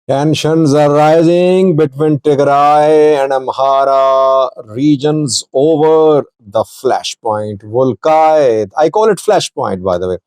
Tensions are rising between Tigray and Amhara regions over the flashpoint Volcaid. I call it flashpoint, by the way.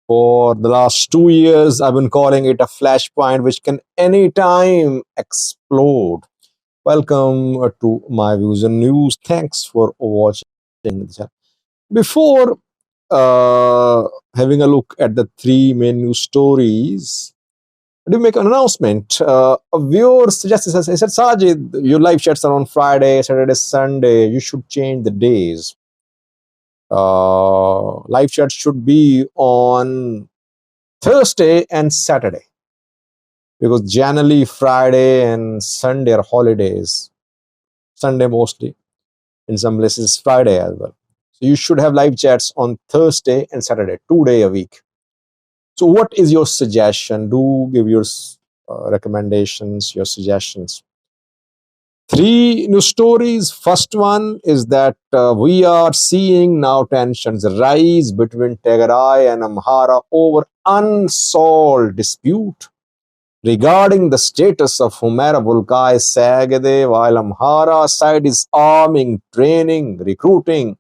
For the last 2 years, I've been calling it a flashpoint which can anytime explode. Welcome to my views and news. Thanks for watching. Before having a look at the three main news stories, do make an announcement. A viewer suggested, I said, Sajid, your live chats are on Friday, Saturday, Sunday. You should change the days. Live chats should be on Thursday and Saturday because generally Friday and Sunday are holidays. Sunday mostly. In some places, Friday as well. So you should have live chats on Thursday and Saturday, 2 days a week. So what is your suggestion? Do give your recommendations, your suggestions. Three news stories. First one is that we are seeing now tensions rise between Tigray and Amhara over unsolved dispute regarding the status of Humera Vulkai Sagade, while Amhara side is arming, training, recruiting.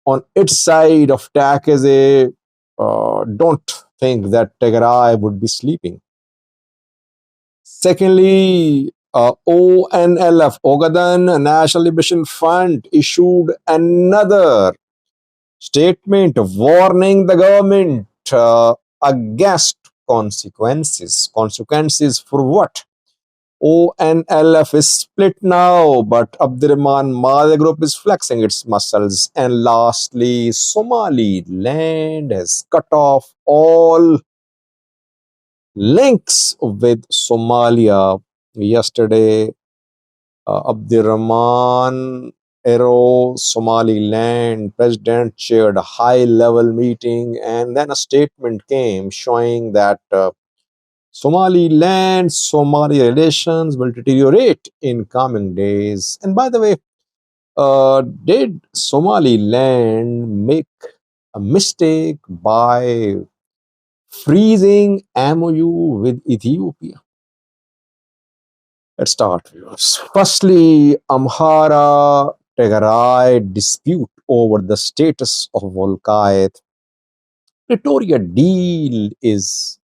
On its side of Takeze, don't think that Tigray would be sleeping. Secondly, ONLF, Ogaden National Liberation Front, issued another statement warning the government against consequences. Consequences for what? ONLF is split now, but Abdurrahman Mali group is flexing its muscles. And lastly, Somaliland has cut off all links with Somalia. Yesterday, Abdurrahman Somaliland president chaired a high-level meeting, and then a statement came showing that Somaliland Somalia relations will deteriorate in coming days. And by the way, did Somaliland make a mistake by freezing MOU with Ethiopia? Let's start, viewers. Firstly, Amhara Tigray dispute over the status of Volcaid. Pretoria deal is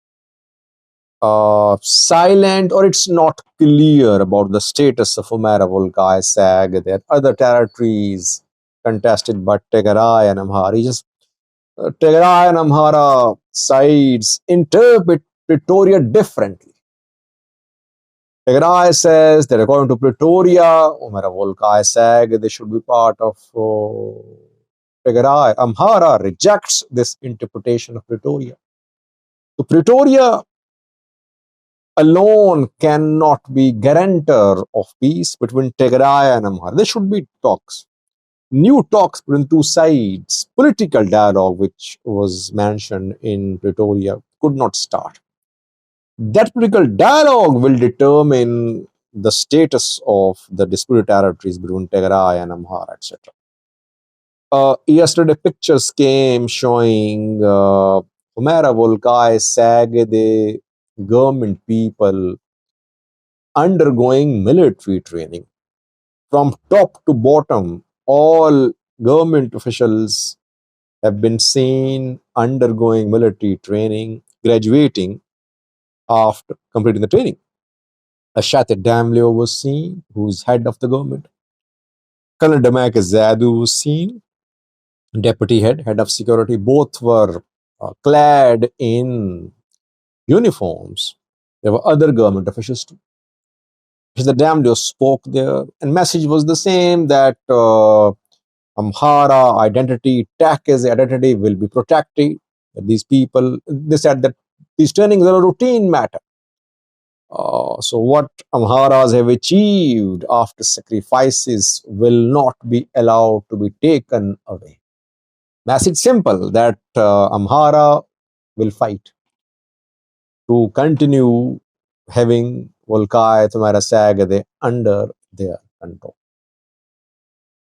silent, or it's not clear about the status of Humera Volcaid Sag. There are other territories contested by Tigray and Amhara. Tigray and Amhara sides interpret Pretoria differently. Tigray says that according to Pretoria, Humera Volcaid Sag, they should be part of Tigray. Amhara rejects this interpretation of Pretoria. So Pretoria alone cannot be guarantor of peace between Tigray and Amhara. There should be talks. New talks between two sides. Political dialogue, which was mentioned in Pretoria, could not start. That political dialogue will determine the status of the disputed territories between Tigray and Amhara, etc. Yesterday, pictures came showing Humera Volcaid Sagede government people undergoing military training. From top to bottom, all government officials have been seen undergoing military training, graduating after completing the training. Ashat Damleo was seen, who's head of the government. Colonel Damak Zadu was seen, deputy head of security. Both were clad in uniforms. There were other government officials too. The Damleo spoke there, and message was the same, that Amhara identity, Takeze identity will be protected. These people, they said that these trainings are a routine matter. So what Amharas have achieved after sacrifices will not be allowed to be taken away. Message simple, that Amhara will fight to continue having Volcaid, Humera Sagade under their control.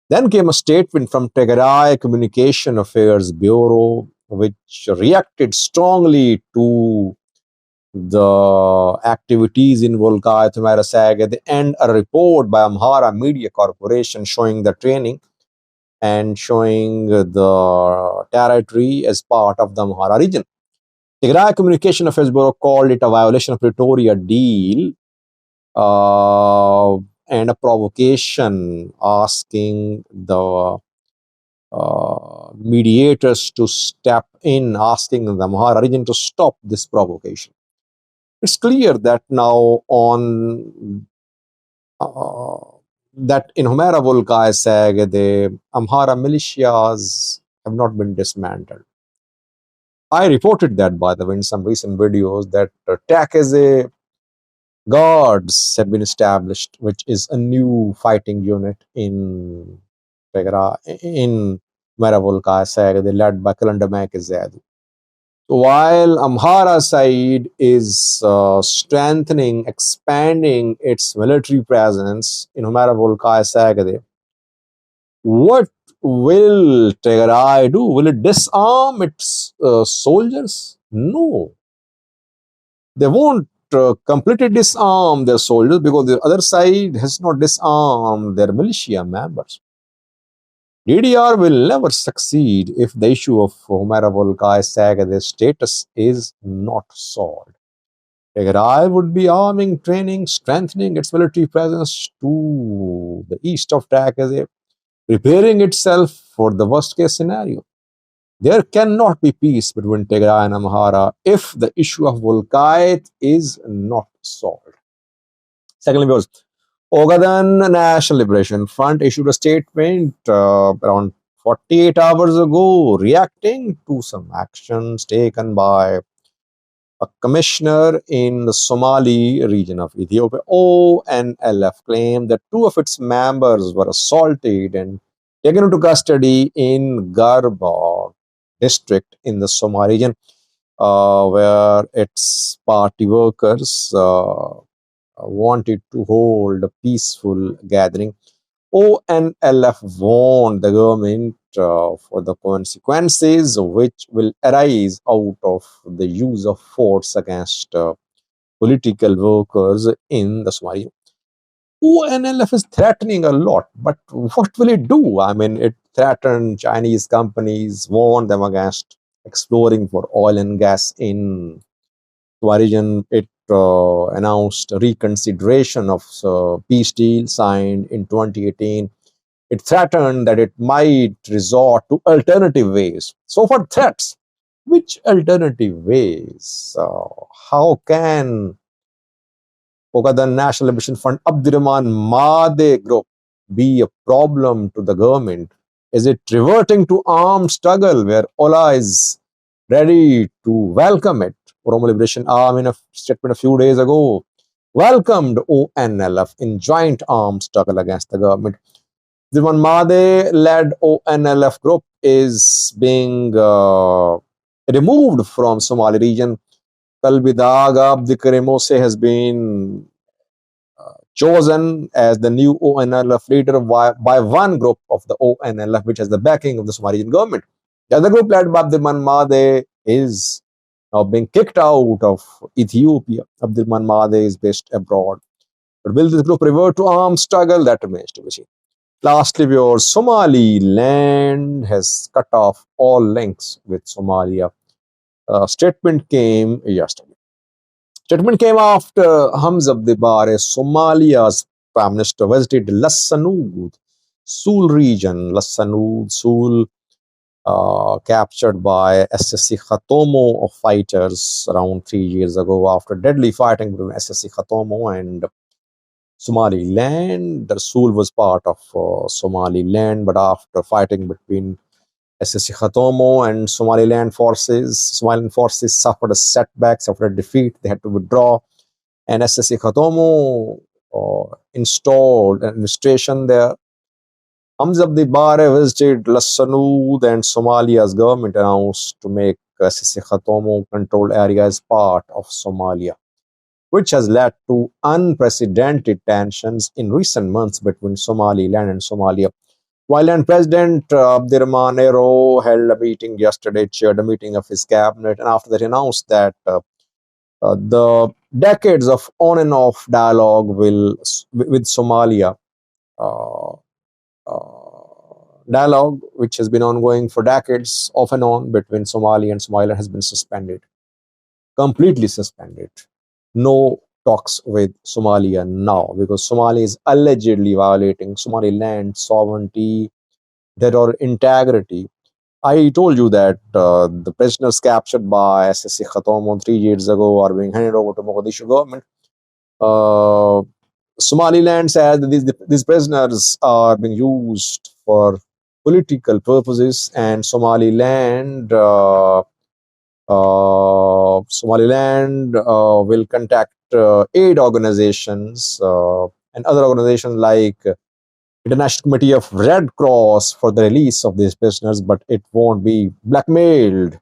Then came a statement from Tigray Communication Affairs Bureau, which reacted strongly to the activities in Volkai Amhara Sagade, and a report by Amhara Media Corporation showing the training and showing the territory as part of the Amhara region. Tigray Communication Affairs Bureau called it a violation of Pretoria deal and a provocation, asking the mediators to step in, asking the Amhara region to stop this provocation. It's clear that now on that in Humera Volkai Sag, the Amhara militias have not been dismantled. I reported that, by the way, in some recent videos, that TACAZE guards have been established, which is a new fighting unit in Humera Volkai Sag, led by Kalanda Makizadu. While Amhara side is strengthening, expanding its military presence in Humera Volkai Sagade, what will Tigray do? Will it disarm its soldiers? No. They won't completely disarm their soldiers because the other side has not disarmed their militia members. DDR will never succeed if the issue of Humera Volkai Sagade status is not solved. Tigray would be arming, training, strengthening its military presence to the east of Tigray, preparing itself for the worst case scenario. There cannot be peace between Tigray and Amhara if the issue of Volkite is not solved. Secondly, because Ogaden National Liberation Front issued a statement around 48 hours ago reacting to some actions taken by a commissioner in the Somali region of Ethiopia. ONLF claimed that two of its members were assaulted and taken into custody in Garba district in the Somali region, where its party workers wanted to hold a peaceful gathering. ONLF warned the government for the consequences which will arise out of the use of force against political workers in the Somali. ONLF is threatening a lot, but what will it do? I mean, it threatened Chinese companies, warned them against exploring for oil and gas in the region. It announced reconsideration of peace deal signed in 2018. It threatened that it might resort to alternative ways. So, for threats, which alternative ways? How can Ogaden National Liberation Front Abdurrahman Made group be a problem to the government? Is it reverting to armed struggle where Ola is ready to welcome it? Oromo Liberation Army, in a statement a few days ago, welcomed ONLF in joint armed struggle against the government. The one Made-led ONLF group is being removed from Somali region. Kalbidaga Abdikare Mose has been chosen as the new ONLF leader by one group of the ONLF, which has the backing of the Somalian government. The other group, led by Abdurrahman Made, is now being kicked out of Ethiopia. Abdurrahman Made is based abroad. But will this group revert to armed struggle? That remains to be seen. Lastly, your Somaliland has cut off all links with Somalia. Statement came yesterday. Statement came after Hamza Abdibare, Somalia's Prime Minister, visited Lassanud, Sul region. Lassanud, Sul, captured by SSC Khatomo of fighters around 3 years ago after deadly fighting between SSC Khatomo and Somaliland. Rasul was part of Somaliland, but after fighting between SSC Khatomo and Somaliland forces suffered a setback, suffered a defeat. They had to withdraw, and SSC Khatomo installed an administration there. Hamza Abdibare visited Lassanud, and Somalia's government announced to make SSC Khatomo controlled areas part of Somalia, which has led to unprecedented tensions in recent months between Somaliland and Somalia. While then President Abdirahman Ero held a meeting yesterday, chaired a meeting of his cabinet, and after that announced that The decades of on and off dialogue with Somalia, uh, dialogue which has been ongoing for decades, off and on, between Somali and Somaliland has been suspended, completely suspended. No talks with Somalia now because Somalia is allegedly violating Somaliland sovereignty, their integrity. I told you that the prisoners captured by SSC Khatom on 3 years ago are being handed over to Mogadishu government. Uh, Somaliland says that these prisoners are being used for political purposes, and Somaliland will contact aid organizations and other organizations like International Committee of Red Cross for the release of these prisoners, but it won't be blackmailed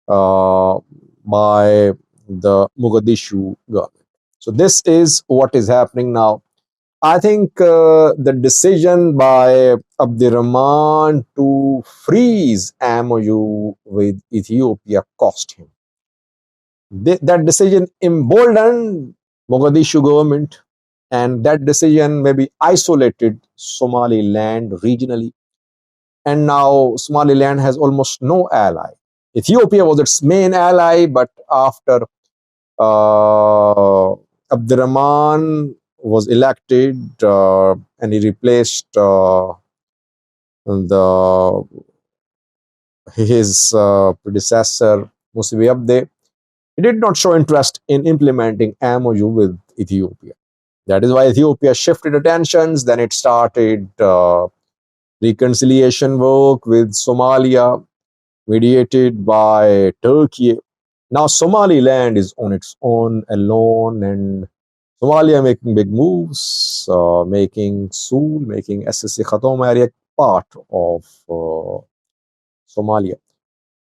uh, by the Mogadishu government. So this is what is happening now. I think the decision by Abdirahman to freeze MOU with Ethiopia cost him. That decision emboldened Mogadishu government, and that decision maybe isolated Somaliland regionally. And now Somaliland has almost no ally. Ethiopia was its main ally, but after Abdurrahman was elected and he replaced the his predecessor Musavi Abde, he did not show interest in implementing MOU with Ethiopia. That is why Ethiopia shifted attentions. Then it started reconciliation work with Somalia, mediated by Turkey. Now Somaliland is on its own alone, and Somalia making big moves, making Sul, making SSC Khatom area part of Somalia.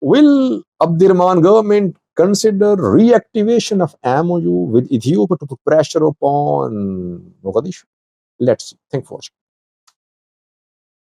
Will Abdirahman government consider reactivation of MOU with Ethiopia to put pressure upon Mogadishu? Let's see. Thank you for watching.